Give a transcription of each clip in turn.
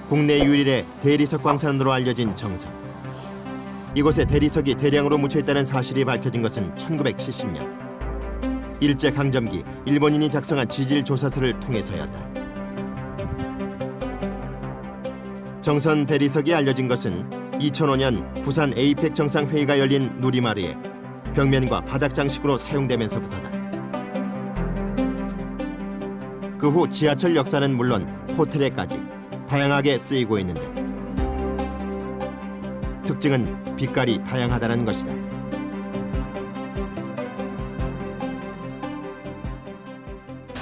국내 유일의 대리석 광산으로 알려진 정선. 이곳에 대리석이 대량으로 묻혀있다는 사실이 밝혀진 것은 1970년. 일제강점기 일본인이 작성한 지질조사서를 통해서였다. 정선 대리석이 알려진 것은 2005년 부산 에이펙 정상회의가 열린 누리마르에 벽면과 바닥 장식으로 사용되면서부터다. 그 후 지하철 역사는 물론 호텔에까지 다양하게 쓰이고 있는데 특징은 빛깔이 다양하다는 것이다.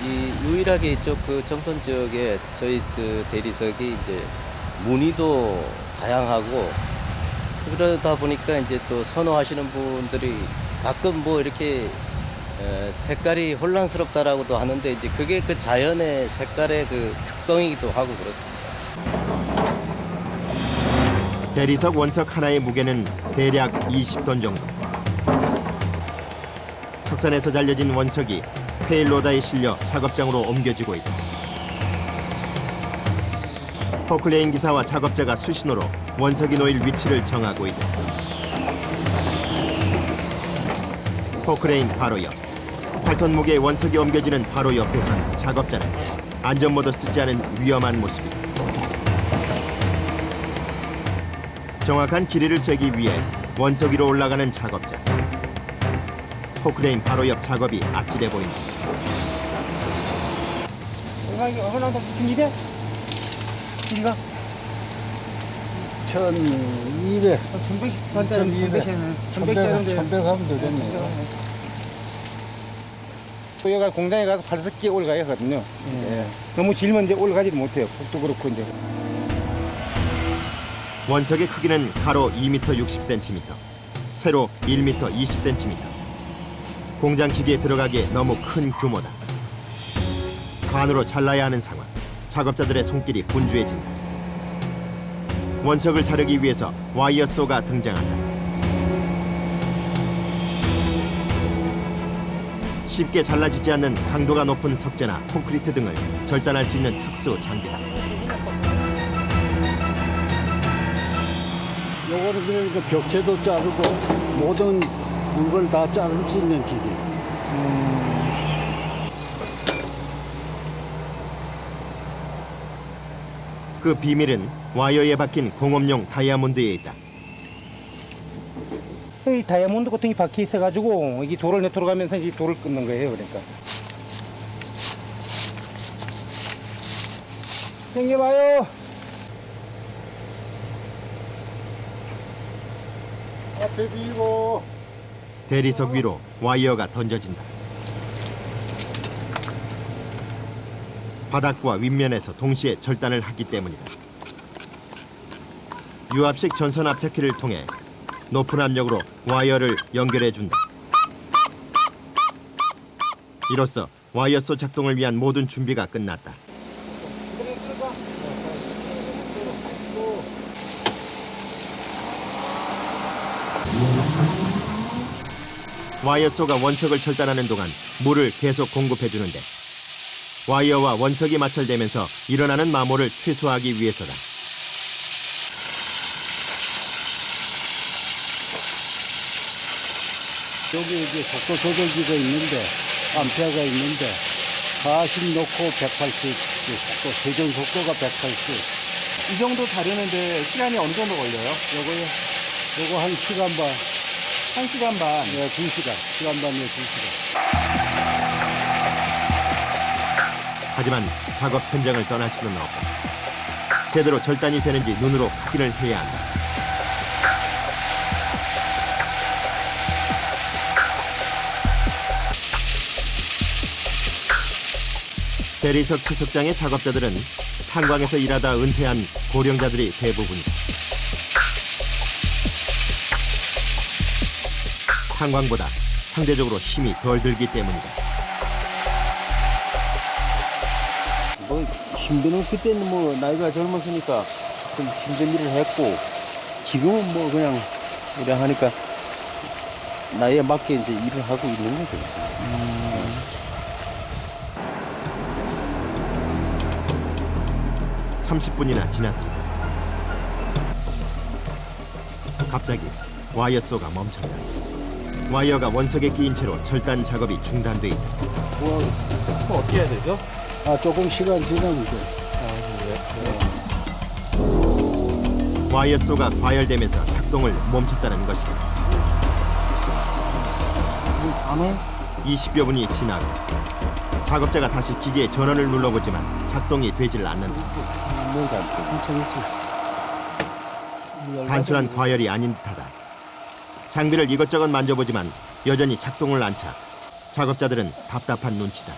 이 유일하게 이쪽 그 정선 지역에 저희 대리석이 이제 무늬도 다양하고 그러다 보니까 이제 또 선호하시는 분들이 가끔 뭐 이렇게 색깔이 혼란스럽다라고도 하는데 이제 그게 그 자연의 색깔의 그 특성이기도 하고 그렇습니다. 대리석 원석 하나의 무게는 대략 20톤 정도. 석산에서 잘려진 원석이 페일로다에 실려 작업장으로 옮겨지고 있다. 포클레인 기사와 작업자가 수신호로 원석이 놓일 위치를 정하고 있다. 포클레인 바로 옆. 8톤 무게의 원석이 옮겨지는 바로 옆에선 작업자는 안전모드 쓰지 않은 위험한 모습이다. 정확한 길이를 재기 위해 원석 위로 올라가는 작업자. 포크레인 바로 옆 작업이 아찔해 보인다. 하나 더 무슨 일이야? 길이가? 1200. 1100 하면 되겠네. 여기가 공장에 가서 발석기에 올라가야 하거든요. 너무 질면 이제 올라가지도 못해요. 폭도 그렇고 이제. 원석의 크기는 가로 2m 60cm, 세로 1m 20cm. 공장 기계에 들어가기에 너무 큰 규모다. 관으로 잘라야 하는 상황. 작업자들의 손길이 분주해진다. 원석을 자르기 위해서 와이어쏘가 등장한다. 쉽게 잘라지지 않는 강도가 높은 석재나 콘크리트 등을 절단할 수 있는 특수 장비다. 요거는 그러니까 벽체도 자르고 모든 물건을 다 자를 수 있는 기계. 그 비밀은 와이어에 박힌 공업용 다이아몬드에 있다. 이 다이아몬드 같은 게 박혀 있어가지고 이 돌을 들어가면서 이 돌을 끊는 거예요. 그러니까. 당겨봐요. 앞에 비고. 대리석 위로 와이어가 던져진다. 바닥과 윗면에서 동시에 절단을 하기 때문이다. 유압식 전선 압착기를 통해 높은 압력으로 와이어를 연결해준다. 이로써 와이어쏘 작동을 위한 모든 준비가 끝났다. 와이어쏘가 원석을 절단하는 동안 물을 계속 공급해주는데 와이어와 원석이 마찰되면서 일어나는 마모를 최소화하기 위해서다. 여기 이제 속도 조절기가 있는데, 암페어가 있는데, 40 놓고 180, 속도, 회전 속도가 180. 이 정도 다루는데 시간이 어느 정도 걸려요? 요거 1시간 반. 1시간 반. 네, 2시간. 시간 반에 2시간. 하지만 작업 현장을 떠날 수는 없다. 제대로 절단이 되는지 눈으로 확인을 해야 한다. 대리석 채석장의 작업자들은 탄광에서 일하다 은퇴한 고령자들이 대부분이다. 탄광보다 상대적으로 힘이 덜 들기 때문이다. 뭐 힘드는 그때는 뭐 나이가 젊었으니까 좀 힘든 일을 했고 지금은 뭐 그냥 이래 하니까 나이에 맞게 이제 일을 하고 있는 거죠. 30분이나 지났습니다. 갑자기 와이어소가 멈췄다. 와이어가 원석에 끼인 채로 절단 작업이 중단돼 있다. 어떻게 해야 되죠? 조금 시간 지나면 돼. 와이어소가 과열되면서 작동을 멈췄다는 것이다. 20여 분이 지나고 작업자가 다시 기계의 전원을 눌러보지만 작동이 되질 않는다. 단순한 과열이 아닌 듯하다. 장비를 이것저것 만져보지만 여전히 작동을 안 차 작업자들은 답답한 눈치다.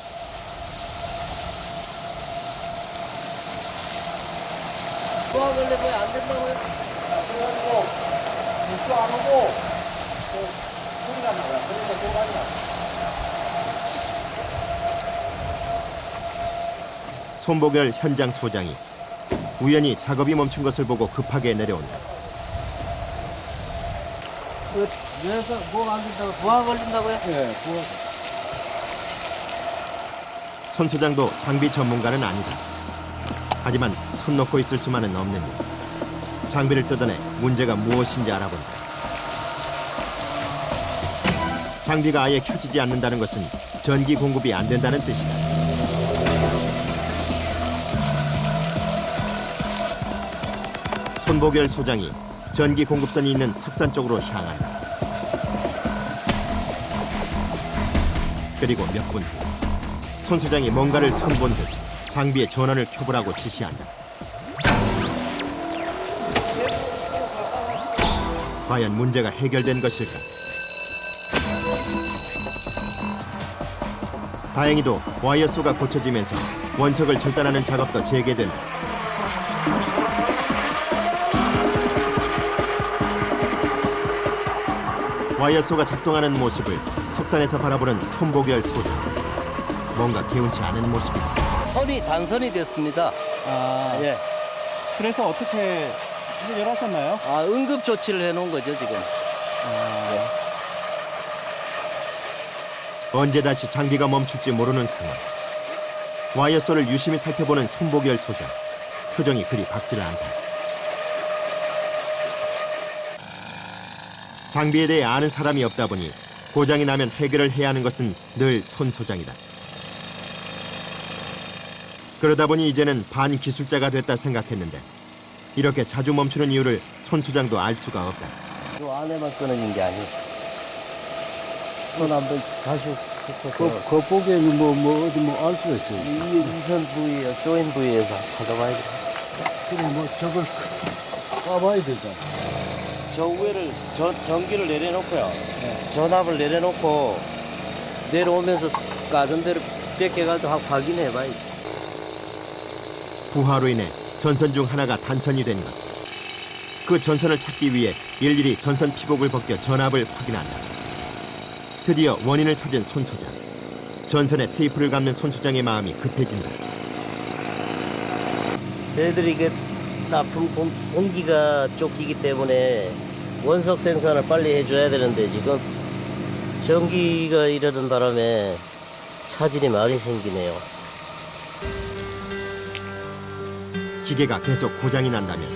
손보결 현장 소장이 우연히 작업이 멈춘 것을 보고 급하게 내려온다. 그래서 뭐가 안 된다고 부하 걸린다고요? 네, 손 소장도 장비 전문가는 아니다. 하지만 손 놓고 있을 수만은 없는 일. 장비를 뜯어내 문제가 무엇인지 알아본다. 장비가 아예 켜지지 않는다는 것은 전기 공급이 안 된다는 뜻이다. 손보결 소장이 전기 공급선이 있는 석산 쪽으로 향한다. 그리고 몇 분 후, 손 소장이 뭔가를 손본 듯 장비의 전원을 켜보라고 지시한다. 과연 문제가 해결된 것일까? 다행히도 와이어소가 고쳐지면서 원석을 절단하는 작업도 재개된다. 와이어소가 작동하는 모습을 석산에서 바라보는 손보결 소장. 뭔가 개운치 않은 모습이다. 선이 단선이 됐습니다. 예. 그래서 어떻게 해결하셨나요? 응급 조치를 해놓은 거죠 지금. 언제 다시 장비가 멈출지 모르는 상황. 와이어소를 유심히 살펴보는 손보결 소장. 표정이 그리 밝지를 않다. 장비에 대해 아는 사람이 없다 보니 고장이 나면 해결을 해야 하는 것은 늘 손 소장이다. 그러다 보니 이제는 반기술자가 됐다 생각했는데 이렇게 자주 멈추는 이유를 손 소장도 알 수가 없다. 요 안에만 끊어진 게 아니에요. 손 한번 다시 겉보기에는 어디 알 수가 있어요. 이선 부위, 조인 부위에서 찾아봐야 돼. 그럼 저걸 까봐야 되잖아. 저 위에를 전기를 내려놓고요. 전압을 내려놓고 내려오면서 까던 대로 뺏겨가지고 확인해봐야지. 부하로 인해 전선 중 하나가 단선이 된 것. 그 전선을 찾기 위해 일일이 전선 피복을 벗겨 전압을 확인한다. 드디어 원인을 찾은 손 소장. 전선에 테이프를 감는 손 소장의 마음이 급해진다. 저희들이 그 납품 공기가 쫓기기 때문에 원석 생산을 빨리 해줘야 되는데 지금 전기가 이러는 바람에 차질이 많이 생기네요. 기계가 계속 고장이 난다면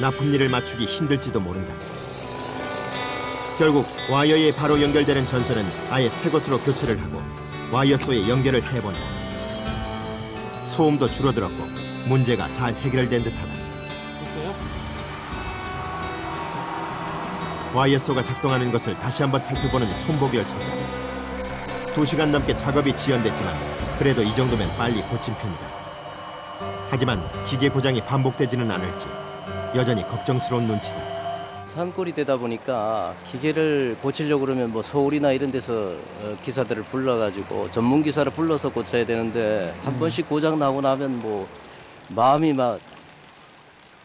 납품일을 맞추기 힘들지도 모른다. 결국 와이어에 바로 연결되는 전선은 아예 새 것으로 교체를 하고 와이어소에 연결을 해본다. 소음도 줄어들었고 문제가 잘 해결된 듯하다. 와이어소가 작동하는 것을 다시 한번 살펴보는 손보결 소장. 2시간 넘게 작업이 지연됐지만 그래도 이 정도면 빨리 고친 편이다. 하지만 기계 고장이 반복되지는 않을지 여전히 걱정스러운 눈치다. 산골이 되다 보니까 기계를 고치려고 그러면 뭐 서울이나 이런 데서 기사들을 불러가지고 전문 기사를 불러서 고쳐야 되는데 한 번씩 고장 나고 나면 뭐 마음이 막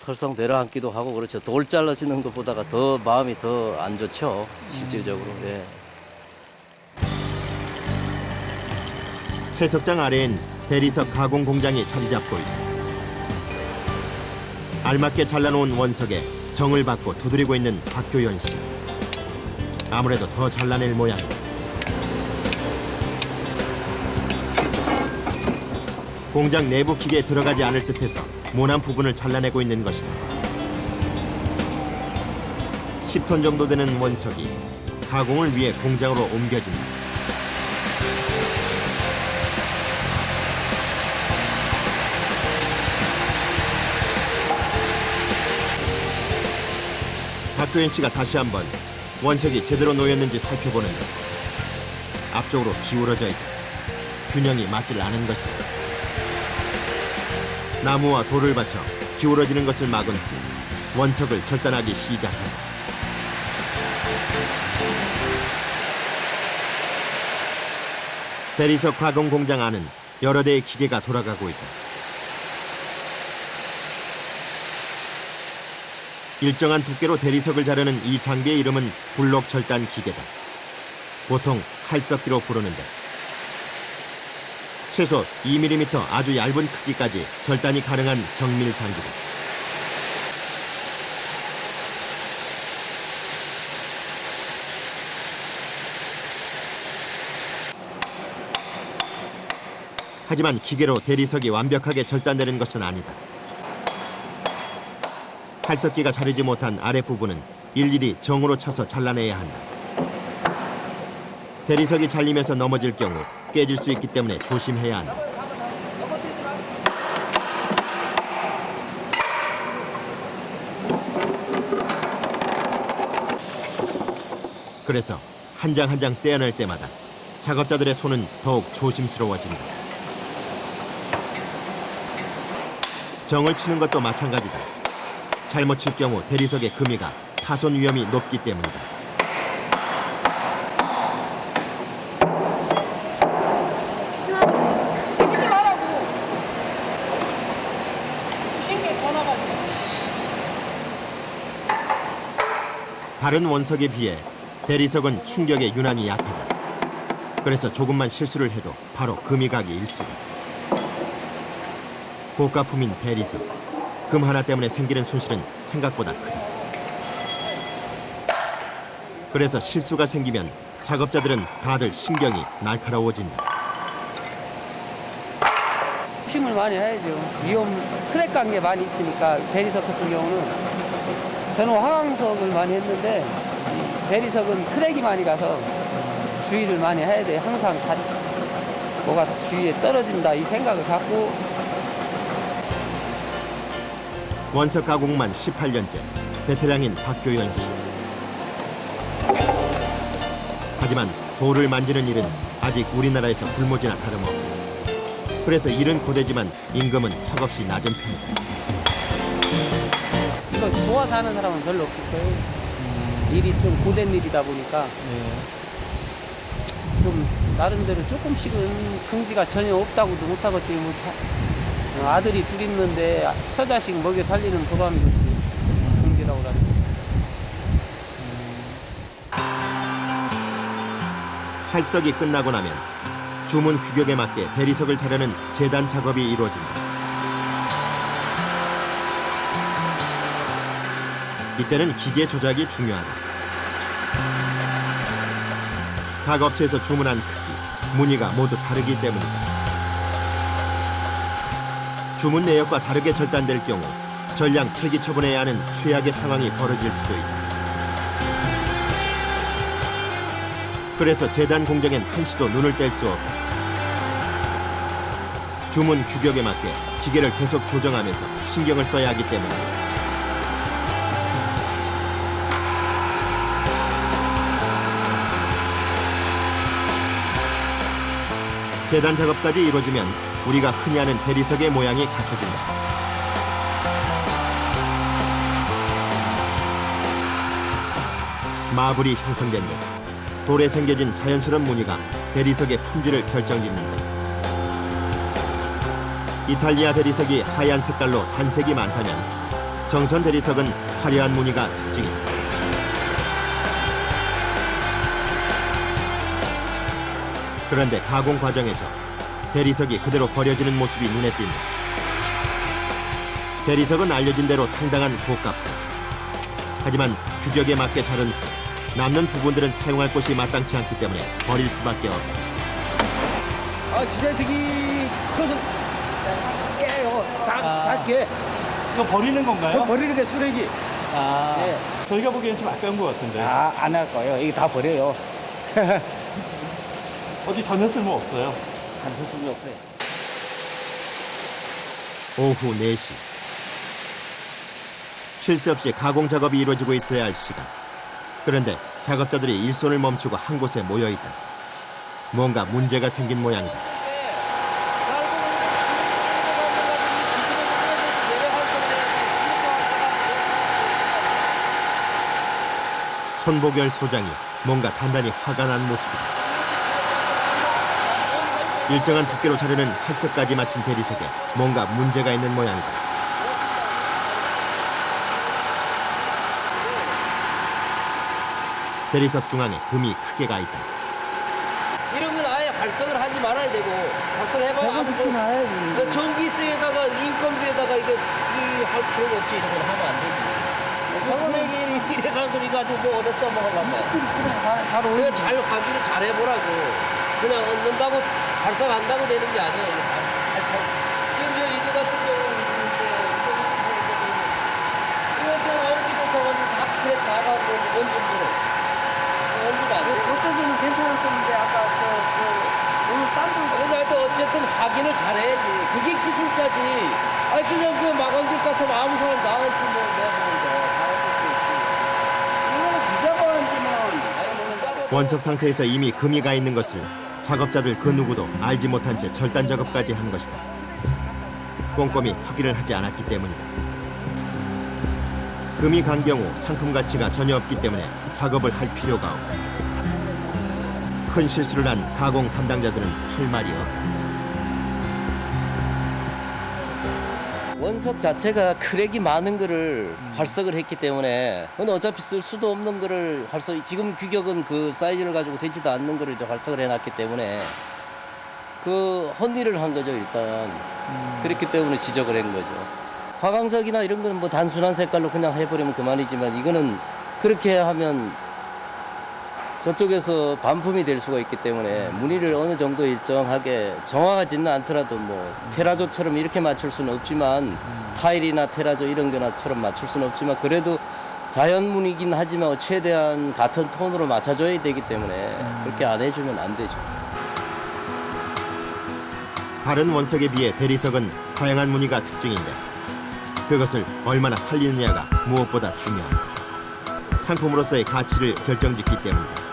털썩 내려앉기도 하고 그렇죠. 돌 잘라지는 것보다가 더 마음이 더 안 좋죠. 실질적으로. 예. 채석장 아래엔 대리석 가공 공장이 자리 잡고 있다. 알맞게 잘라놓은 원석에 정을 받고 두드리고 있는 박교연 씨. 아무래도 더 잘라낼 모양이다. 공장 내부 기계에 들어가지 않을 듯해서 모난 부분을 잘라내고 있는 것이다. 10톤 정도 되는 원석이 가공을 위해 공장으로 옮겨진다. 박교현 씨가 다시 한번 원석이 제대로 놓였는지 살펴보는데 앞쪽으로 기울어져 있다. 균형이 맞질 않은 것이다. 나무와 돌을 받쳐 기울어지는 것을 막은 후 원석을 절단하기 시작한다. 대리석 가공 공장 안은 여러 대의 기계가 돌아가고 있다. 일정한 두께로 대리석을 자르는 이 장비의 이름은 블록 절단 기계다. 보통 활석기로 부르는데 최소 2mm 아주 얇은 크기까지 절단이 가능한 정밀 장비다. 하지만 기계로 대리석이 완벽하게 절단되는 것은 아니다. 활석기가 자르지 못한 아랫부분은 일일이 정으로 쳐서 잘라내야 한다. 대리석이 잘리면서 넘어질 경우 깨질 수 있기 때문에 조심해야 한다. 그래서 한 장 한 장 떼어낼 때마다 작업자들의 손은 더욱 조심스러워진다. 정을 치는 것도 마찬가지다. 잘못 칠 경우 대리석의 금이가 파손 위험이 높기 때문이다. 치지 말라고. 신게 더 나가지고. 다른 원석에 비해 대리석은 충격에 유난히 약하다. 그래서 조금만 실수를 해도 바로 금이 가기 일쑤다. 고가품인 대리석. 금 하나 때문에 생기는 손실은 생각보다 크다. 그래서 실수가 생기면 작업자들은 다들 신경이 날카로워진다. 조심을 많이 해야죠. 위험 크랙 간 게 많이 있으니까 대리석 같은 경우는 저는 화강석을 많이 했는데 이 대리석은 크랙이 많이 가서 주의를 많이 해야 돼요. 항상 뭐가 주위에 떨어진다 이 생각을 갖고. 원석 가공만 18년째 베테랑인 박교현 씨. 하지만 돌을 만지는 일은 아직 우리나라에서 불모지나 다름없고 그래서 일은 고되지만 임금은 턱없이 낮은 편이다. 이거 좋아서 하는 사람은 별로 없을 거예요. 일이 좀 고된 일이다 보니까 좀 나름대로 조금씩은 긍지가 전혀 없다고도 못하겠지. 뭐 아들이 둘 있는데 처자식 먹여 살리는 보람이 좋지. 긍지라고 하는. 활석이 끝나고 나면 주문 규격에 맞게 대리석을 자르는 재단 작업이 이루어진다. 이때는 기계 조작이 중요하다. 각 업체에서 주문한 크기, 무늬가 모두 다르기 때문이다. 주문 내역과 다르게 절단될 경우 전량 폐기 처분해야 하는 최악의 상황이 벌어질 수도 있다. 그래서 재단 공정엔 한시도 눈을 뗄 수 없다. 주문 규격에 맞게 기계를 계속 조정하면서 신경을 써야 하기 때문이다. 재단 작업까지 이루어지면 우리가 흔히 아는 대리석의 모양이 갖춰진다. 마블이 형성된 듯 돌에 생겨진 자연스러운 무늬가 대리석의 품질을 결정짓는다. 이탈리아 대리석이 하얀 색깔로 단색이 많다면 정선 대리석은 화려한 무늬가 특징이다. 그런데 가공 과정에서 대리석이 그대로 버려지는 모습이 눈에 띈다. 대리석은 알려진 대로 상당한 고가품. 하지만 규격에 맞게 자른 후 남는 부분들은 사용할 곳이 마땅치 않기 때문에 버릴 수밖에 없다. 아, 진짜 저기 커서 깨요. 작게. 이거 버리는 건가요? 버리는 게 쓰레기. 아, 예. 저희가 보기엔 좀 아까운 것 같은데. 안 할 거예요. 이거 다 버려요. 어디 전혀 쓸모 없어요. 안 쓸 없어요. 오후 4시. 쉴 새 없이 가공 작업이 이루어지고 있어야 할 시간. 그런데 작업자들이 일손을 멈추고 한 곳에 모여 있다. 뭔가 문제가 생긴 모양이다. 손보결 소장이 뭔가 단단히 화가 난 모습이다. 일정한 두께로 자르는 활석까지 마친 대리석에 뭔가 문제가 있는 모양이다. 대리석 중앙에 금이 크게 가 있다. 이런 건 아예 발석을 하지 말아야 되고 발석해봐야 아무것도 전기세에다가 인건비에다가 이거 할 필요가 없지. 이런 건 하면 안 되지. 그러기 이래 가지고 뭐 어디 써먹으려고. 그냥 잘 확인을 잘 해보라고. 그냥 얻는다고 발석한다고 되는 게 아니에요. 지금 이거 같은 경우는 이거 엄기부터 다 크게 다 가고 원전부로 원전 안 돼. 그때는 괜찮았었는데 아까 오늘 딴 그래서 하여튼 어쨌든 확인을 잘해야지. 그게 기술자지. 아니 그냥 그 마감줄 같으면 아무 사람 나한테 뭐 내가 보는데 다 어쩔 수 있지. 이거는 뒤잡아 앉으면 원석 상태에서 이미 금이 가 있는 것을 작업자들 그 누구도 알지 못한 채 절단 작업까지 한 것이다. 꼼꼼히 확인을 하지 않았기 때문이다. 금이 간 경우 상품 가치가 전혀 없기 때문에 작업을 할 필요가 없다. 큰 실수를 한 가공 담당자들은 할 말이 없다. 원석 자체가 크랙이 많은 거를 활석을 했기 때문에 그건 어차피 쓸 수도 없는 거를 활석 지금 규격은 그 사이즈를 가지고 되지도 않는 거를 이제 활석을 해놨기 때문에 그 헛일을 한 거죠 일단. 그렇기 때문에 지적을 한 거죠. 화강석이나 이런 거는 뭐 단순한 색깔로 그냥 해버리면 그만이지만 이거는 그렇게 하면 저쪽에서 반품이 될 수가 있기 때문에 무늬를 어느 정도 일정하게 정확하지는 않더라도 뭐 테라조처럼 이렇게 맞출 수는 없지만 타일이나 테라조 이런 거나처럼 맞출 수는 없지만 그래도 자연 무늬긴 하지만 최대한 같은 톤으로 맞춰줘야 되기 때문에 그렇게 안 해주면 안 되죠. 다른 원석에 비해 대리석은 다양한 무늬가 특징인데 그것을 얼마나 살리느냐가 무엇보다 중요하다. 상품으로서의 가치를 결정짓기 때문이다.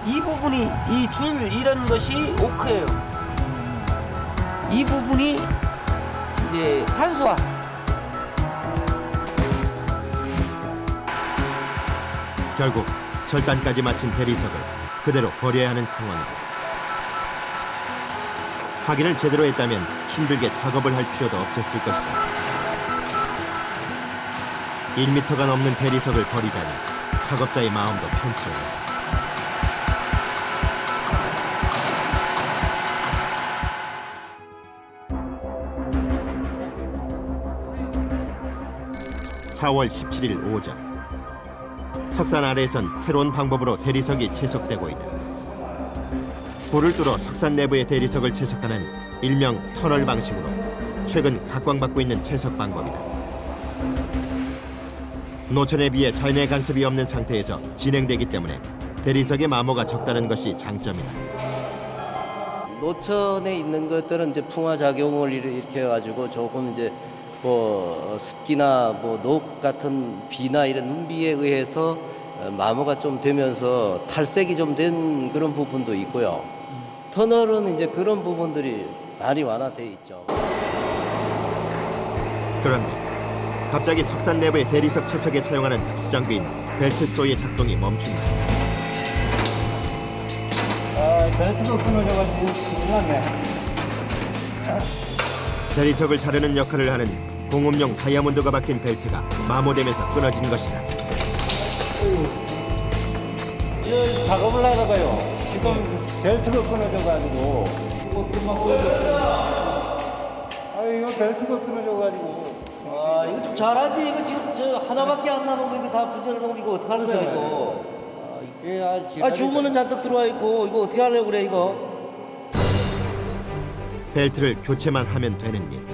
이 부분이 이 줄 이런 것이 오크예요. 이 부분이 이제 산수화. 결국 절단까지 마친 대리석을 그대로 버려야 하는 상황이다. 확인을 제대로 했다면 힘들게 작업을 할 필요도 없었을 것이다. 1m가 넘는 대리석을 버리자니 작업자의 마음도 편치 않다. (4월 17일) 오전 석산 아래에선 새로운 방법으로 대리석이 채석되고 있다. 불을 뚫어 석산 내부의 대리석을 채석하는 일명 터널 방식으로 최근 각광받고 있는 채석 방법이다. 노천에 비해 자연의 간섭이 없는 상태에서 진행되기 때문에 대리석의 마모가 적다는 것이 장점이다. 노천에 있는 것들은 이제 풍화 작용을 이렇게 해가지고 조금 이제 뭐 습기나 뭐 녹 같은 비나 이런 눈비에 의해서 마모가 좀 되면서 탈색이 좀 된 그런 부분도 있고요. 터널은 이제 그런 부분들이 많이 완화돼 있죠. 그런데 갑자기 석산 내부의 대리석 채석에 사용하는 특수 장비인 벨트 소의 작동이 멈춘다. 벨트가 끊어져가지고 큰일 났네. 대리석을 자르는 역할을 하는 공업용 다이아몬드가 박힌 벨트가 마모되면서 끊어진 것이다. 작업을 하다가요. 지금 벨트가 끊어져가지고. 이거 벨트가 끊어져가지고. 아 이거 좀 잘하지. 이거 지금 저 하나밖에 안 남은 거 이거 다 부절하고 이거 어떡하는 거야 이거. 아 주문은 잔뜩 들어와 있고 이거 어떻게 하려고 그래 이거. 벨트를 교체만 하면 되는 일.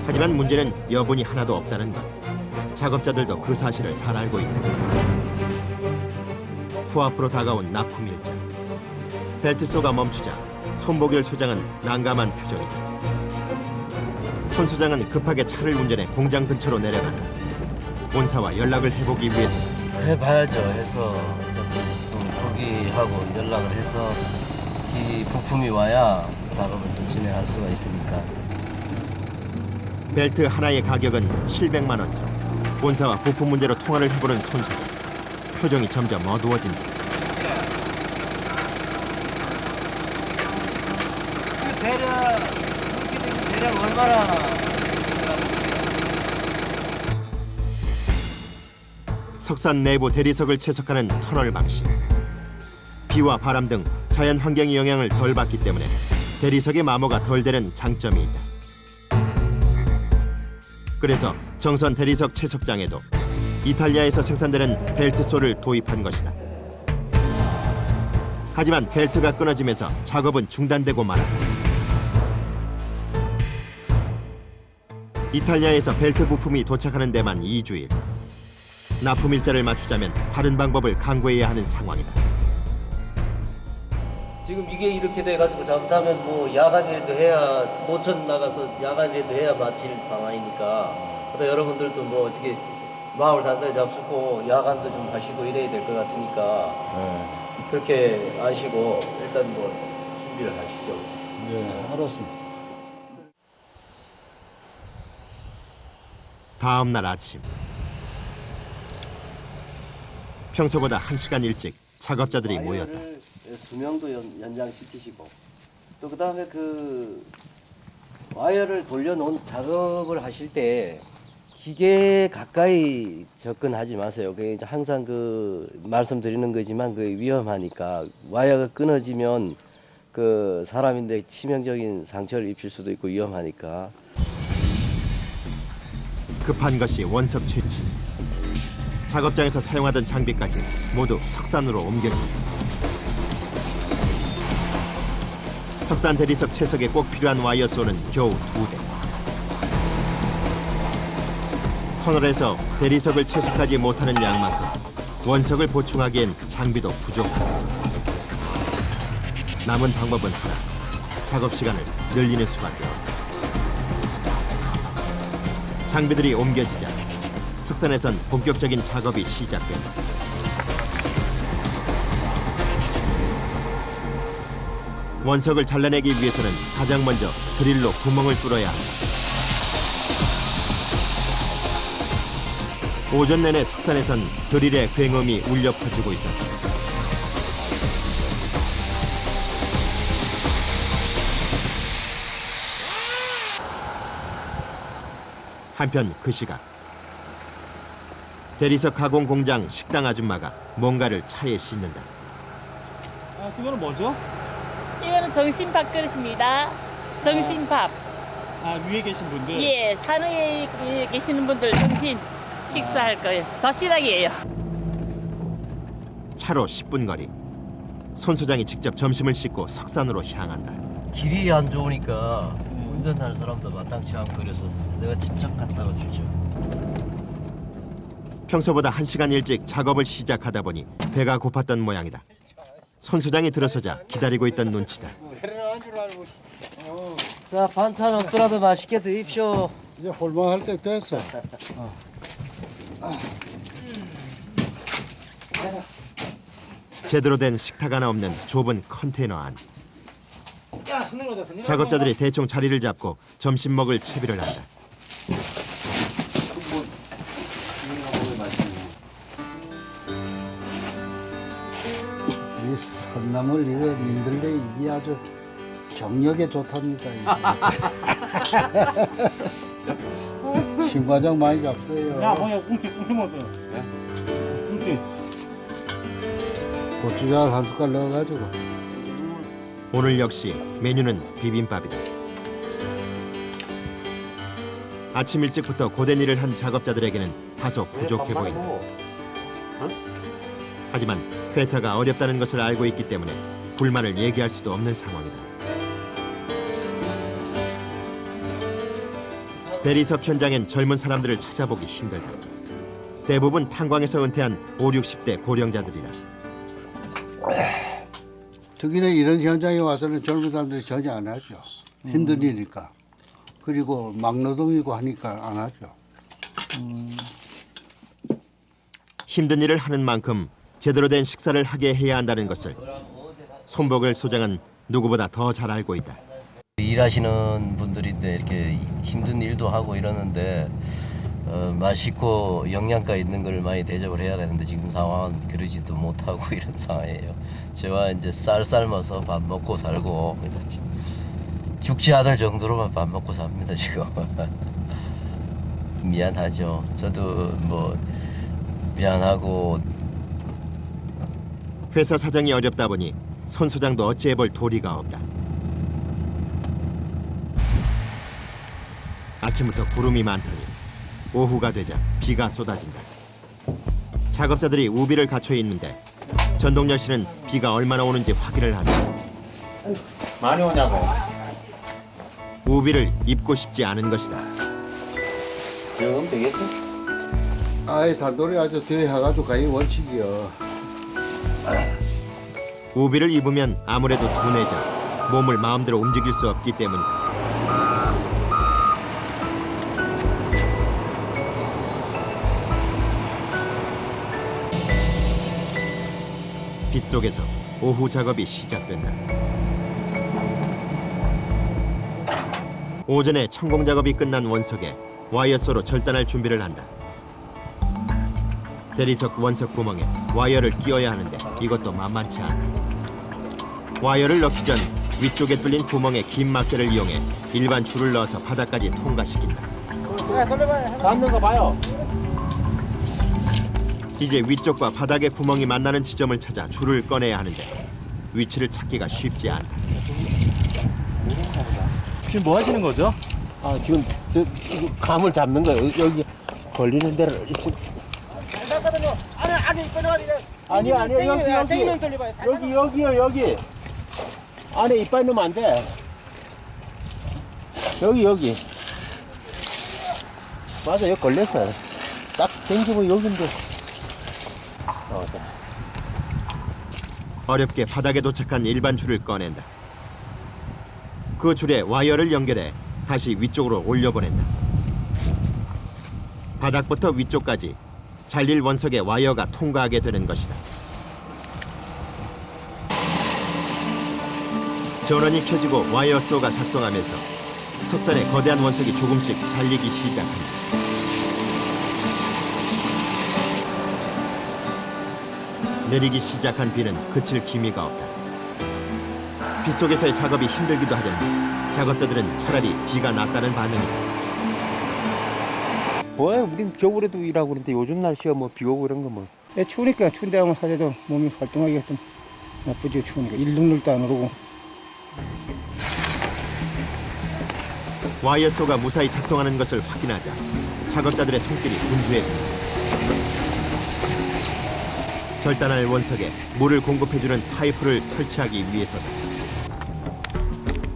하지만 문제는 여분이 하나도 없다는 것. 작업자들도 그 사실을 잘 알고 있다. 코앞으로 다가온 납품 일자. 벨트소가 멈추자 손보결 소장은 난감한 표정이다. 손 소장은 급하게 차를 운전해 공장 근처로 내려간다. 본사와 연락을 해보기 위해서다. 해봐야죠. 해서 거기하고 연락을 해서 이 부품이 와야 작업을 또 진행할 수가 있으니까. 벨트 하나의 가격은 700만 원서. 본사와 부품 문제로 통화를 해보는 손 소장. 표정이 점점 어두워진다. 대략 얼마나? 석산 내부 대리석을 채석하는 터널 방식. 비와 바람 등 자연 환경의 영향을 덜 받기 때문에 대리석의 마모가 덜 되는 장점이 있다. 그래서 정선 대리석 채석장에도 이탈리아에서 생산되는 벨트소를 도입한 것이다. 하지만 벨트가 끊어지면서 작업은 중단되고 말았다. 이탈리아에서 벨트 부품이 도착하는 데만 2주일. 납품 일자를 맞추자면 다른 방법을 강구해야 하는 상황이다. 지금 이게 이렇게 돼가지고 잘못하면 뭐 야간이라도 해야 노천 나가서 야간이라도 해야 마칠 상황이니까. 그래서 여러분들도 뭐 어떻게 마을 단단히 잡수고 야간도 좀 하시고 이래야 될 것 같으니까 그렇게 아시고 일단 뭐 준비를 하시죠. 네, 알았습니다. 다음 날 아침. 평소보다 1시간 일찍 작업자들이 모였다. 수명도 연장시키시고 또 그다음에 그 와이어를 돌려놓은 작업을 하실 때 기계 가까이 접근하지 마세요. 그 이제 항상 그 말씀드리는 거지만 그 위험하니까 와이어가 끊어지면 그 사람인데 치명적인 상처를 입힐 수도 있고 위험하니까. 급한 것이 원석 채취. 작업장에서 사용하던 장비까지 모두 석산으로 옮겨진다. 석산 대리석 채석에 꼭 필요한 와이어 쏘는 겨우 2대. 터널에서 대리석을 채석하지 못하는 양만큼 원석을 보충하기엔 장비도 부족하다. 남은 방법은 하나. 작업 시간을 늘리는 수밖에 없다. 장비들이 옮겨지자 석산에선 본격적인 작업이 시작된다. 원석을 잘라내기 위해서는 가장 먼저 드릴로 구멍을 뚫어야 한다. 오전 내내 석산에선 드릴의 굉음이 울려 퍼지고 있었다. 한편 그 시각 대리석 가공 공장 식당 아줌마가 뭔가를 차에 싣는다. 아, 그거는 뭐죠? 이거는 정신밥 그릇입니다. 정신밥. 아, 위에 계신 분들? 예, 산후에 계시는 분들 정신 식사할 거예요. 도시락이에요. 차로 10분 거리. 손 소장이 직접 점심을 싣고 석산으로 향한다. 길이 안 좋으니까 운전하는 사람도 마땅치 않고 그래서 내가 직접 갖다가 주죠. 평소보다 1시간 일찍 작업을 시작하다 보니 배가 고팠던 모양이다. 손 소장이 들어서자 기다리고 있던 눈치다. 자, 반찬 없더라도 맛있게 드십시오. 이제 홀망할 때 됐어. 제대로 된 식탁 하나 없는 좁은 컨테이너 안. 작업자들이 대충 자리를 잡고 점심 먹을 채비를 한다. 이 선나물 이거 민들레 이게 아주 경력에 좋답니다. 이게. 신과장 많이 잡세요. 야, 뭐야, 웅티 먹어. 웅티. 고추장 한 숟갈 넣어가지고. 오늘 역시 메뉴는 비빔밥이다. 아침 일찍부터 고된 일을 한 작업자들에게는 다소 부족해 보인다. 하지만 회사가 어렵다는 것을 알고 있기 때문에 불만을 얘기할 수도 없는 상황이다. 대리석 현장엔 젊은 사람들을 찾아보기 힘들다. 대부분 탄광에서 은퇴한 5, 60대 고령자들이다. 특히나 이런 현장에 와서는 젊은 사람들이 전혀 안 하죠. 힘든 일이니까. 그리고 막노동이고 하니까 안 하죠. 힘든 일을 하는 만큼 제대로 된 식사를 하게 해야 한다는 것을 손복을 소장은 누구보다 더 잘 알고 있다. 일하시는 분들인데 이렇게 힘든 일도 하고 이러는데 맛있고 영양가 있는 걸 많이 대접을 해야 되는데 지금 상황은 그러지도 못하고 이런 상황이에요. 저와 이제 쌀 삶아서 밥 먹고 살고 죽지 않을 정도로만 밥 먹고 삽니다 지금. 미안하죠. 저도 뭐 미안하고. 회사 사정이 어렵다 보니 손 소장도 어찌해볼 도리가 없다. 아침부터 구름이 많더니 오후가 되자 비가 쏟아진다. 작업자들이 우비를 갖춰 있는데 전동열 씨는 비가 얼마나 오는지 확인을 한다. 많이 오냐고. 우비를 입고 싶지 않은 것이다. 그럼 되겠어? 아이 단돌이 아주 뒤에 해가지고 가기 원칙이요. 우비를 입으면 아무래도 둔해져 몸을 마음대로 움직일 수 없기 때문이다. 빗속에서 오후 작업이 시작된다. 오전에 천공 작업이 끝난 원석에 와이어소로 절단할 준비를 한다. 대리석 원석 구멍에 와이어를 끼워야 하는데 이것도 만만치 않다. 와이어를 넣기 전 위쪽에 뚫린 구멍에 긴 막대를 이용해 일반 줄을 넣어서 바닥까지 통과시킨다. 닿는 거 봐요. 이제 위쪽과 바닥의 구멍이 만나는 지점을 찾아 줄을 꺼내야 하는데 위치를 찾기가 쉽지 않다. 지금 뭐 하시는 거죠? 아 지금 저 이거 감을 잡는 거예요. 여기 걸리는 데를 이렇게. 아니요 여기요 여기 안에 이빨 넣으면 안 돼. 여기 맞아 여기 걸렸어. 딱 당기면 여긴데. 어렵게 바닥에 도착한 일반 줄을 꺼낸다. 그 줄에 와이어를 연결해 다시 위쪽으로 올려보낸다. 바닥부터 위쪽까지 잘릴 원석에 와이어가 통과하게 되는 것이다. 전원이 켜지고 와이어 쏘가 작동하면서 석산의 거대한 원석이 조금씩 잘리기 시작한다. 내리기 시작한 비는 그칠 기미가 없다. 빗속에서의 작업이 힘들기도 하려니 작업자들은 차라리 비가 낫다는 반응이다. 뭐야 우린 겨울에도 일하고 그러는데 요즘 날씨가 뭐 비 오고 이런 거 뭐. 추우니까 추운데 하면 사실도 몸이 활동하기가 좀 나쁘죠. 추우니까 일눈물도 안 오르고. 와이어 쏘가 무사히 작동하는 것을 확인하자 작업자들의 손길이 분주해진다. 절단할 원석에 물을 공급해주는 파이프를 설치하기 위해서다.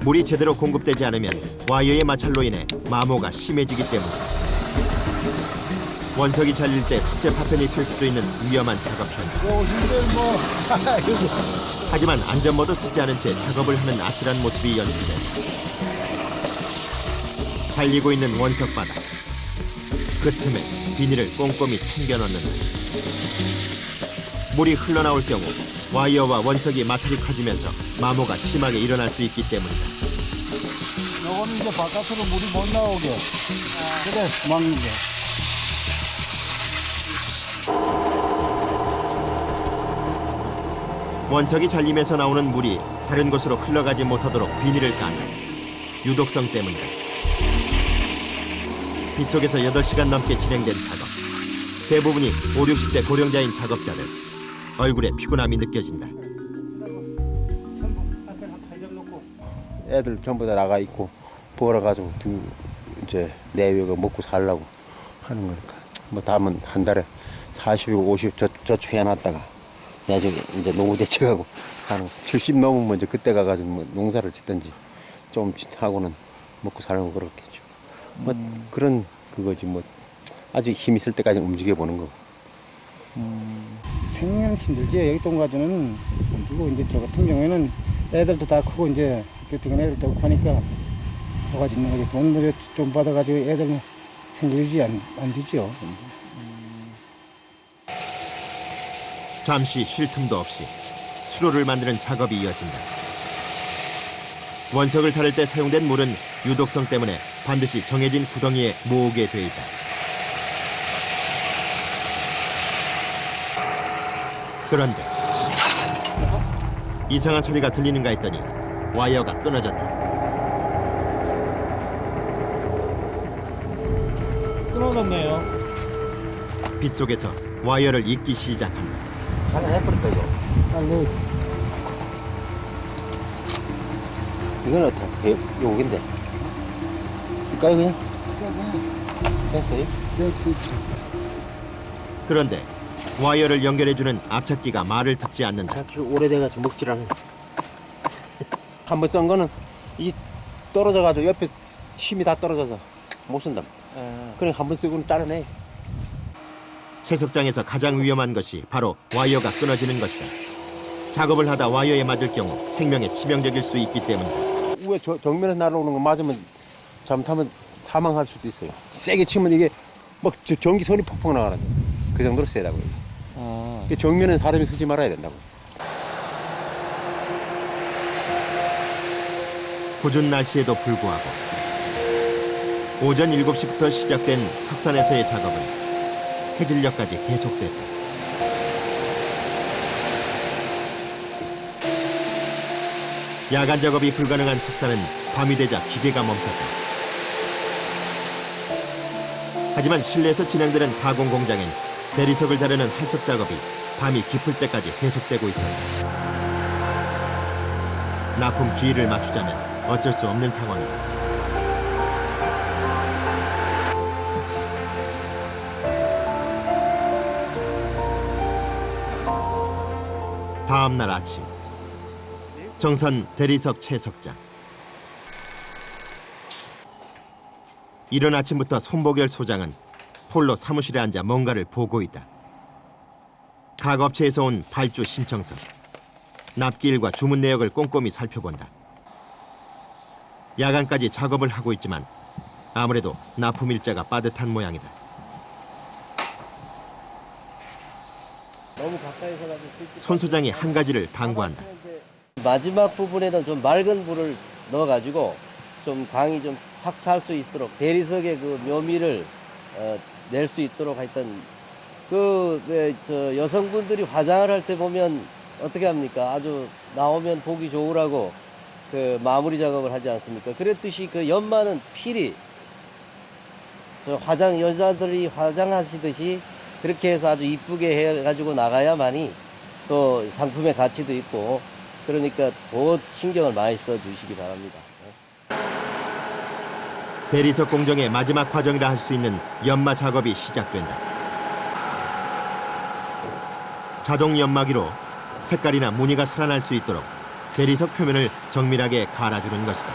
물이 제대로 공급되지 않으면 와이어의 마찰로 인해 마모가 심해지기 때문이다. 원석이 잘릴 때 석재 파편이 튈 수도 있는 위험한 작업 현장. 하지만 안전모도 쓰지 않은 채 작업을 하는 아찔한 모습이 연출된다. 잘리고 있는 원석 바닥. 그 틈에 비닐을 꼼꼼히 챙겨 넣는다. 물이 흘러나올 경우 와이어와 원석이 마찰이 커지면서 마모가 심하게 일어날 수 있기 때문이다. 요거는 이제 바깥으로 물이 못 나오게. 그래 막는 게. 원석이 잘리면서 나오는 물이 다른 곳으로 흘러가지 못하도록 비닐을 깐다. 유독성 때문이다. 빗속에서 8시간 넘게 진행된 작업. 대부분이 5, 60대 고령자인 작업자들. 얼굴에 피곤함이 느껴진다. 애들 전부 다 나가 있고 벌어가지고 이제 내외가 먹고 살라고 하는 거니까 뭐 다음은 한 달에 40이고 50 저축해놨다가 나중에 이제 노후 대책하고 하는 70 넘으면 이제 그때 가가지고 뭐 농사를 짓든지 좀 하고는 먹고 살려고 그렇겠죠. 뭐 그런 그거지 뭐 아직 힘 있을 때까지 움직여 보는 거. 생년 힘들지. 여기 동가주는 그리고 이제 저 같은 경우에는 애들도 다 크고 이제 교통은 애들도 없고 하니까 뭐가 짓는 거지. 돈을 좀 받아가지고 애들 생기지 안 되죠. 잠시 쉴 틈도 없이 수로를 만드는 작업이 이어진다. 원석을 자를 때 사용된 물은 유독성 때문에 반드시 정해진 구덩이에 모으게 돼 있다. 그런데 이상한 소리가 들리는가 했더니 와이어가 끊어졌다. 끊어졌네요. 빗속에서 와이어를 잇기 시작한다. 하나 해버릴까 이거? 빨리 이거는 다 여기인데. 쓸까요 그냥? 됐어요? 그런데 와이어를 연결해주는 앞찾기가 말을 듣지 않는다. 자기 오래돼가지고 먹질 않아. 한번 썬 거는 이 떨어져가지고 옆에 침이 다 떨어져서 못 쓴다. 그래 한 번 쓰고는 잘라내. 채석장에서 가장 위험한 것이 바로 와이어가 끊어지는 것이다. 작업을 하다 와이어에 맞을 경우 생명에 치명적일 수 있기 때문이다. 위에 정면에서 날아오는 거 맞으면 잘못하면 사망할 수도 있어요. 세게 치면 이게 막 전기 선이 폭폭 나가는 그 정도로 세다고요. 정면에 사람이 서지 말아야 된다고. 궂은 날씨에도 불구하고 오전 7시부터 시작된 석산에서의 작업은 해질녘까지 계속됐다. 야간 작업이 불가능한 석산은 밤이 되자 기계가 멈췄다. 하지만 실내에서 진행되는 가공 공장엔 대리석을 자르는 한석 작업이 밤이 깊을 때까지 계속되고 있었다. 납품 기일을 맞추자면 어쩔 수 없는 상황이다. 다음 날 아침 정선 대리석 채석장. 이른 아침부터 손보결 소장은 홀로 사무실에 앉아 뭔가를 보고 있다. 각 업체에서 온 발주 신청서, 납기일과 주문 내역을 꼼꼼히 살펴본다. 야간까지 작업을 하고 있지만 아무래도 납품 일자가 빠듯한 모양이다. 너무 가까이서 가지고 손 소장이 한 가지를 당부한다. 마지막 부분에는 좀 맑은 불을 넣어가지고 좀 광이 좀 확 살 수 있도록 대리석의 그 묘미를 낼 수 있도록 하여튼 저 여성분들이 화장을 할 때 보면 어떻게 합니까? 아주 나오면 보기 좋으라고 그 마무리 작업을 하지 않습니까? 그랬듯이 그 연마는 필히 저 여자들이 화장하시듯이 그렇게 해서 아주 이쁘게 해가지고 나가야만이 또 상품의 가치도 있고 그러니까 더 신경을 많이 써주시기 바랍니다. 대리석 공정의 마지막 과정이라 할 수 있는 연마 작업이 시작된다. 자동 연마기로 색깔이나 무늬가 살아날 수 있도록 대리석 표면을 정밀하게 갈아주는 것이다.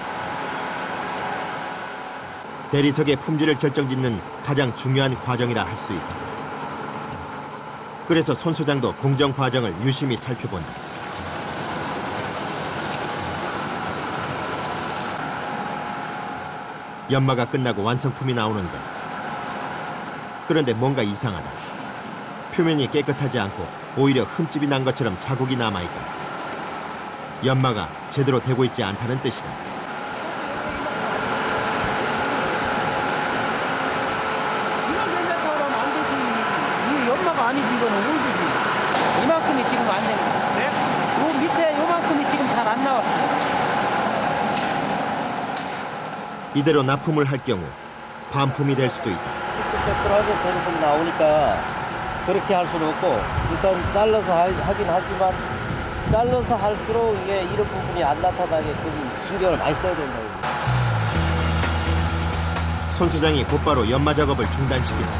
대리석의 품질을 결정짓는 가장 중요한 과정이라 할 수 있다. 그래서 손 소장도 공정 과정을 유심히 살펴본다. 연마가 끝나고 완성품이 나오는데 그런데 뭔가 이상하다. 표면이 깨끗하지 않고 오히려 흠집이 난 것처럼 자국이 남아있다. 연마가 제대로 되고 있지 않다는 뜻이다. 이만 괜찮다고 하면 안 되지. 이 연마가 아니지, 이거는 울지지. 이만큼이 지금 안 되는 거야. 네? 요 밑에 요만큼이 지금 잘 안 나왔어. 이대로 납품을 할 경우 반품이 될 수도 있다. 삐뚤빼뚤하게 대리석 나오니까 그렇게 할 수는 없고 일단 잘라서 하긴 하지만 잘라서 할수록 이게 이런 부분이 안 나타나게끔 신경을 많이 써야 된다고. 손 소장이 곧바로 연마 작업을 중단시킨다.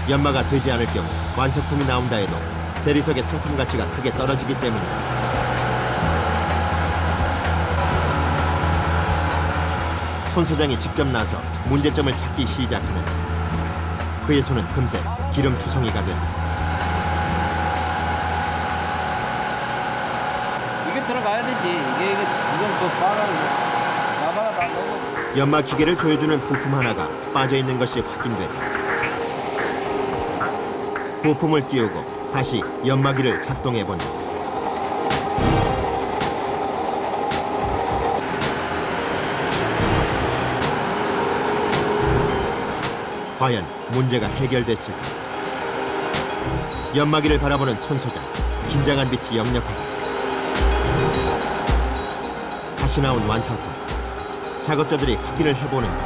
연마가 되지 않을 경우 완성품이 나온다 해도 대리석의 상품 가치가 크게 떨어지기 때문이다. 손 소장이 직접 나서 문제점을 찾기 시작하는데 그의 손은 금세 기름투성이가 된다. 이게 들어가야 되지. 이건 또 나바가 다 넣어. 연막 기계를 조여주는 부품 하나가 빠져 있는 것이 확인됐다. 부품을 끼우고 다시 연마기를 작동해 본다. 과연 문제가 해결됐을까? 연마기를 바라보는 손 소장, 긴장한 빛이 역력하다. 다시 나온 완성품. 작업자들이 확인을 해보는데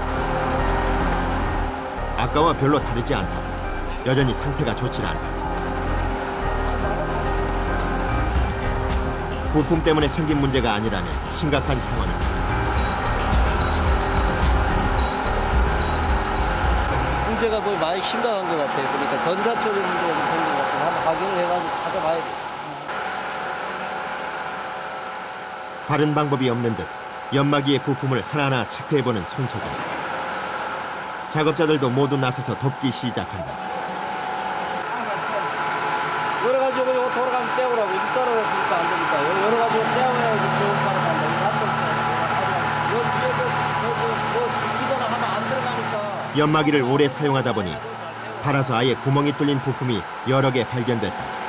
아까와 별로 다르지 않다. 여전히 상태가 좋지 않다. 부품 때문에 생긴 문제가 아니라는 심각한 상황이다. 문제가 뭐 많이 심각한 것 같아요. 그러니까 전자 쪽에 문제가 좀 생긴 것 같아요. 한번 확인을 해가지고 찾아봐야 돼. 다른 방법이 없는 듯 연마기의 부품을 하나하나 체크해보는 손 소장. 작업자들도 모두 나서서 돕기 시작한다. 여러 가지 이거 돌아가면 떼우라고. 이거 떨어졌으니까 안 되니까. 여러 가지 떼어야 좋은 바람 난다. 이거 뒤에 지키거나 하면 안 들어가니까. 연마기를 오래 사용하다 보니 닳아서 아예 구멍이 뚫린 부품이 여러 개 발견됐다.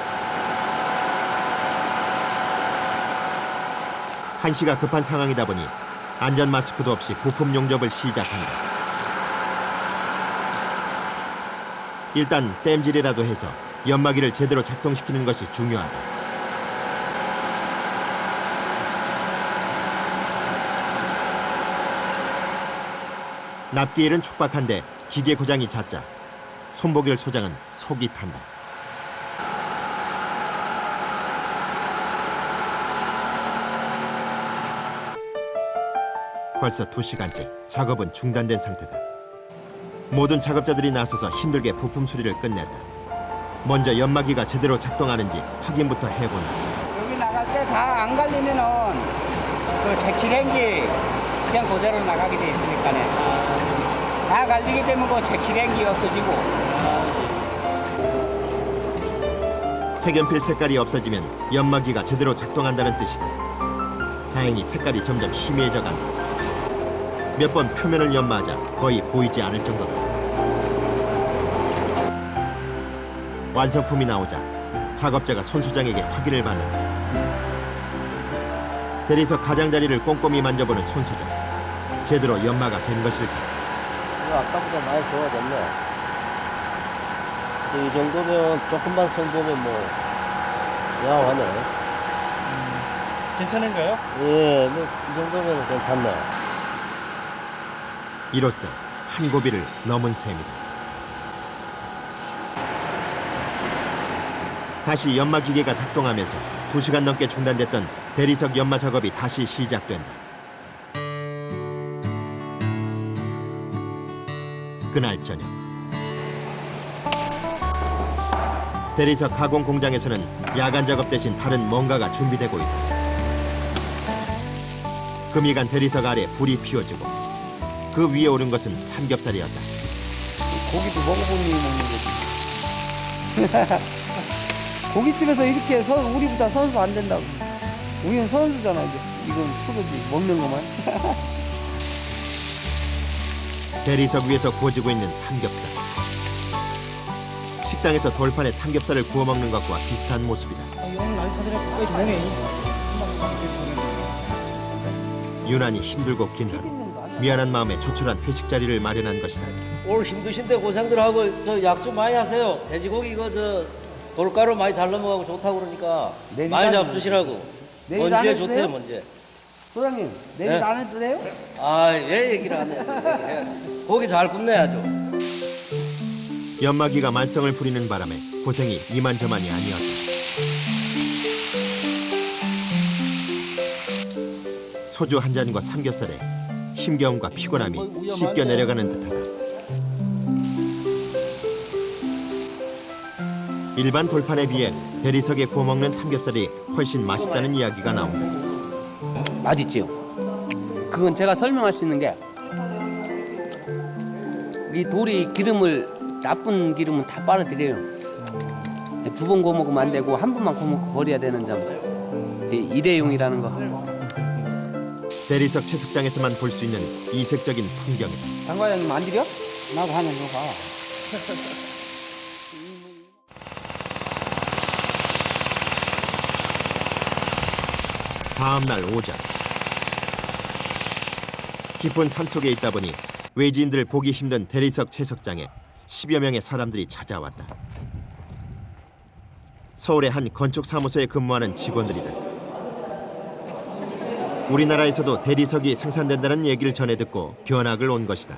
한시가 급한 상황이다 보니 안전 마스크도 없이 부품 용접을 시작한다. 일단 땜질이라도 해서 연마기를 제대로 작동시키는 것이 중요하다. 납기일은 촉박한데 기계 고장이 잦자 손보결 소장은 속이 탄다. 벌써 2시간째 작업은 중단된 상태다. 모든 작업자들이 나서서 힘들게 부품 수리를 끝냈다. 먼저 연마기가 제대로 작동하는지 확인부터 해본다. 여기 나갈 때 다 안 갈리면은 그 색칠행기 그냥 그대로 나가게 돼 있으니까네. 다 갈리게 되면 그 색칠행기 없어지고. 색연필 색깔이 없어지면 연마기가 제대로 작동한다는 뜻이다. 다행히 색깔이 점점 희미해져 간다. 몇 번 표면을 연마하자 거의 보이지 않을 정도다. 완성품이 나오자 작업자가 손 소장에게 확인을 받는다. 대리석 가장자리를 꼼꼼히 만져보는 손 소장. 제대로 연마가 된 것일까? 이거 아까보다 많이 좋아졌네. 이 정도면 조금만 손 보면 뭐 양호하네. 괜찮은가요? 예, 뭐 이 정도면 괜찮네. 이로써 한 고비를 넘은 셈이다. 다시 연마 기계가 작동하면서 2시간 넘게 중단됐던 대리석 연마 작업이 다시 시작된다. 그날 저녁 대리석 가공 공장에서는 야간 작업 대신 다른 뭔가가 준비되고 있다. 금이간 대리석 아래 불이 피워지고 그 위에 오른 것은 삼겹살이었다. 고기도 먹어본 님이 먹는 거지. 고깃집에서 이렇게 우리보다 선수 안 된다고. 우리는 선수잖아 이제. 이건 프로지 먹는 것만. 대리석 위에서 구워지고 있는 삼겹살. 식당에서 돌판에 삼겹살을 구워 먹는 것과 비슷한 모습이다. 유난히 힘들고 긴 하루. 미안한 마음에 조촐한 회식 자리를 마련한 것이다. 오늘 힘드신데 고생들 하고 저 약 좀 많이 하세요. 돼지고기 이거 저 돌가루 많이 잘 넘어가고 좋다고 그러니까 많이 잡수시라고. 먼지에 좋대요 먼지. 소장님 내일 네? 안 해도 돼요? 아, 왜 얘기를 안 해? 고기 잘 굽내야죠. 연마기가 말썽을 부리는 바람에 고생이 이만저만이 아니었다. 소주 한 잔과 삼겹살에 힘겨움과 피곤함이 씻겨 내려가는 듯하다. 일반 돌판에 비해 대리석에 구워 먹는 삼겹살이 훨씬 맛있다는 이야기가 나온다. 맛있지요. 그건 제가 설명할 수 있는 게 이 돌이 기름을 나쁜 기름은 다 빨아들여요. 두 번 고먹으면 안 되고 한 번만 고먹고 버려야 되는 점. 일회용이라는 거. 대리석 채석장에서만 볼 수 있는 이색적인 풍경이다. 장관님 안 드려? 나도 하나 줘봐. 다음 날 오전. 깊은 산속에 있다 보니 외지인들을 보기 힘든 대리석 채석장에 10여 명의 사람들이 찾아왔다. 서울의 한 건축 사무소에 근무하는 직원들이다. 우리나라에서도 대리석이 생산된다는 얘기를 전해 듣고 견학을 온 것이다.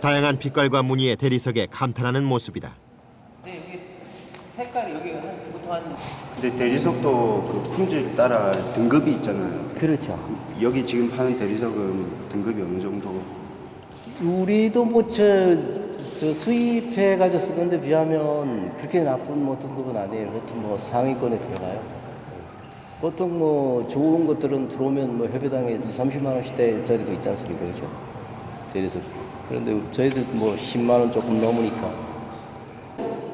다양한 빛깔과 무늬의 대리석에 감탄하는 모습이다. 색깔이 여기 보통 한 근데 대리석도 그 품질 따라 등급이 있잖아요. 그렇죠. 여기 지금 파는 대리석은 등급이 어느 정도? 우리도 뭐 저 수입해가지고 쓰는데 비하면 그렇게 나쁜 뭐 등급은 아니에요. 보통 뭐 상위권에 들어가요. 보통 뭐 좋은 것들은 들어오면 뭐 협회당에 30만 원씩짜리도 있지 않습니까, 그렇죠? 대리석. 그런데 저희들 뭐 10만 원 조금 넘으니까.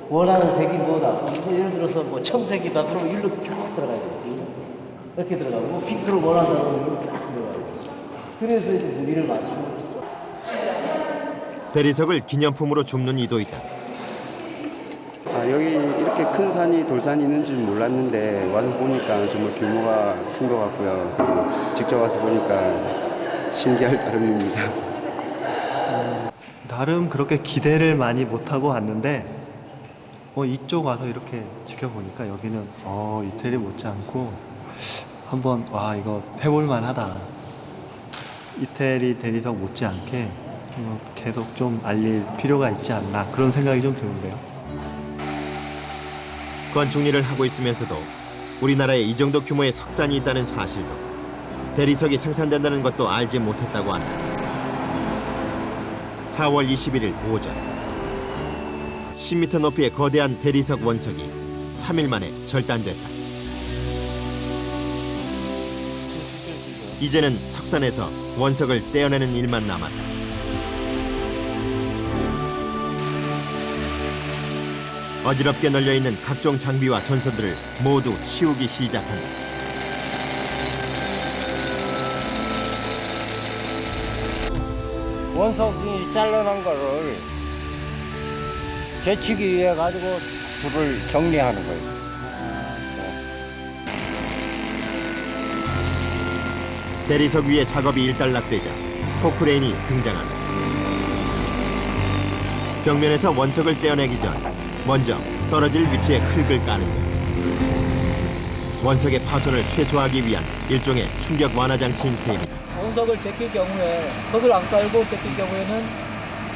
원하는 색이 뭐다. 뭐 예를 들어서 뭐 청색이다. 그러면 일로 쫙 들어가야 되거든요. 이렇게 들어가고 뭐 핑크를 원한다 그러면 이렇게 쫙 들어가야 돼요. 그래서 이제 무늬를 맞추는 거죠. 대리석을 기념품으로 줍는 이도 있다. 아, 여기 이렇게 큰 산이 돌산이 있는 줄 몰랐는데 와서 보니까 정말 규모가 큰 것 같고요. 직접 와서 보니까 신기할 따름입니다. 나름 그렇게 기대를 많이 못하고 왔는데 이쪽 와서 이렇게 지켜보니까 여기는 이태리 못지않고 한번 와 이거 해볼 만하다. 이태리 대리석 못지않게 계속 좀 알릴 필요가 있지 않나 그런 생각이 좀 드는데요. 건축 일을 하고 있으면서도 우리나라에 이 정도 규모의 석산이 있다는 사실도, 대리석이 생산된다는 것도 알지 못했다고 한다. 4월 21일 오전. 10m 높이의 거대한 대리석 원석이 3일 만에 절단됐다. 이제는 석산에서 원석을 떼어내는 일만 남았다. 어지럽게 널려있는 각종 장비와 전선들을 모두 치우기 시작한다. 원석이 잘라난 거를 제치기 위해 가지고 불을 정리하는 거예요. 대리석 위에 작업이 일단락되자 포크레인이 등장한다. 벽면에서 원석을 떼어내기 전 먼저 떨어질 위치에 흙을 까는 것. 원석의 파손을 최소화하기 위한 일종의 충격 완화 장치인 셈이다. 원석을 제낄 경우에 흙을 안 깔고 제낄 경우에는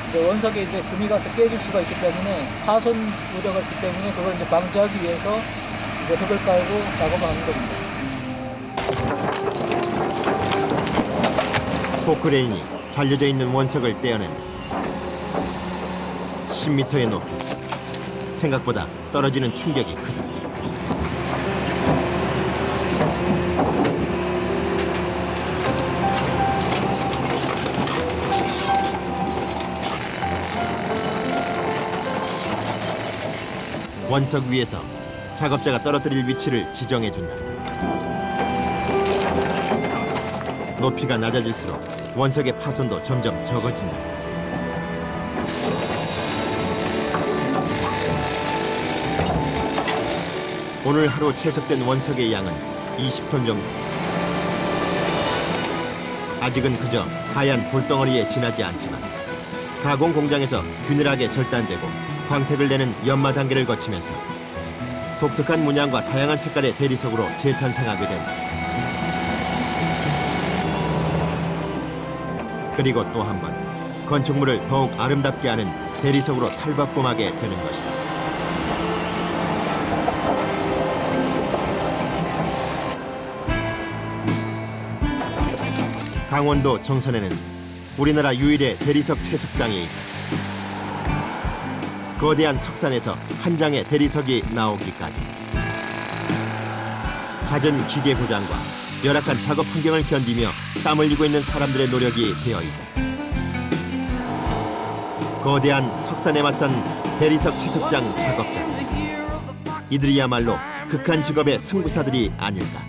이제 원석에 이제 금이 가서 깨질 수가 있기 때문에 파손 우려가 있기 때문에 그걸 이제 방지하기 위해서 이제 흙을 깔고 작업을 하는 겁니다. 포크레인이 잘려져 있는 원석을 떼어낸다. 10m의 높이. 생각보다 떨어지는 충격이 크다. 원석 위에서 작업자가 떨어뜨릴 위치를 지정해준다. 높이가 낮아질수록 원석의 파손도 점점 적어진다. 오늘 하루 채석된 원석의 양은 20톤 정도. 아직은 그저 하얀 돌덩어리에 지나지 않지만 가공 공장에서 균일하게 절단되고 광택을 내는 연마 단계를 거치면서 독특한 문양과 다양한 색깔의 대리석으로 재탄생하게 된다. 그리고 또 한 번 건축물을 더욱 아름답게 하는 대리석으로 탈바꿈하게 되는 것이다. 강원도 정선에는 우리나라 유일의 대리석 채석장이 있다. 거대한 석산에서 한 장의 대리석이 나오기까지 잦은 기계 고장과 열악한 작업 환경을 견디며 땀 흘리고 있는 사람들의 노력이 되어 있다. 거대한 석산에 맞선 대리석 채석장 작업자. 이들이야말로 극한 직업의 승부사들이 아닐까.